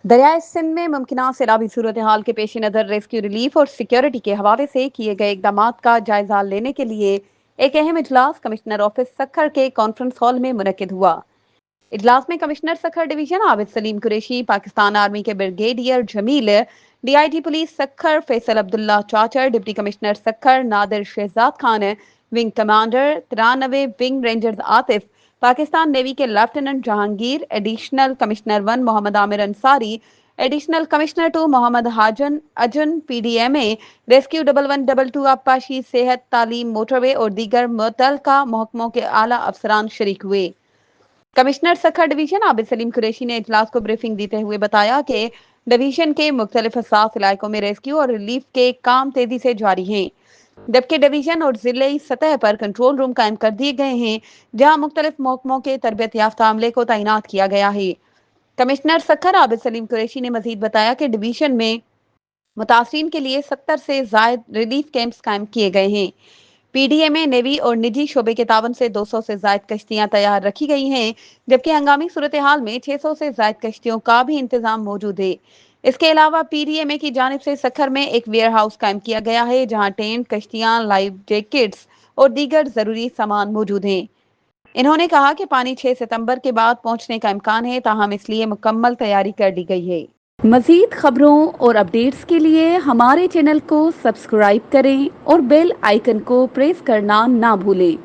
दरियाए सिंध में मुमकिन सैलाबी सूरत हाल के पेश नज़र रेस्क्यू रिलीफ और सिक्योरिटी के हवाले से किए गए इकदाम का जायजा लेने के लिए एक अहम इजलास कमिश्नर ऑफिस सक्खर के कॉन्फ्रेंस हॉल में मुनक्किद हुआ। इजलास में commissioner Sukkur division Abid Saleem Qureshi, Pakistan army के brigadier Jameel, DIG police Sukkur Faisal Abdullah Chachar, deputy commissioner Sukkur Nadir Shahzad Khan, wing commander 93 wing rangers Atif, Pakistan navy के lieutenant Jahangir, additional commissioner 1 Mohammad Amir Ansari, additional commissioner 2 Mohammad हाजन अजन, PDMA, रेस्क्यू 1112 आबपाशी, सेहत, तालीम, मोटरवे और दीगर मुतल्लिका महकमों के आला अफसरान शरीक हुए। कमिश्नर सक्खर डिवीजन आबिद सलीम कुरैशी ने इजलास को ब्रीफिंग देते हुए बताया कि डिवीजन के मुख्तलिफ हसास इलाकों में रेस्क्यू और रिलीफ के काम तेजी से जारी हैं, जबकि डिवीजन और जिले सतह पर कंट्रोल रूम कायम कर दिए गए हैं, जहां मुख्तलिफ महकमों के तरबियत याफ्ता अमले को तैनात किया गया है। कमिश्नर सक्खर आबिद सलीम कुरैशी ने मजीद बताया कि डिवीजन में मुतासरीन के लिए 70 से जायद रिलीफ कैंप्स कायम किए गए हैं। PDMA, नेवी और निजी शोबे के तावन से 200 से जायद कश्तियां तैयार रखी गई हैं, जबकि हंगामी सूरत हाल में 600 से जायद कश्तियों का भी इंतजाम मौजूद है। इसके अलावा PDMA की जानिब से सक्खर में एक वेयर हाउस कायम किया गया है, जहां टेंट, कश्तियां, लाइफ जैकेट्स और दीगर जरूरी सामान मौजूद हैं। इन्होंने कहा कि पानी 6 सितंबर के बाद पहुंचने का इम्कान है, ताहम इसलिए मुकम्मल तैयारी कर ली गई है। मजीद खबरों और अपडेट्स के लिए हमारे चैनल को सब्सक्राइब करें और बेल आइकन को प्रेस करना ना भूलें।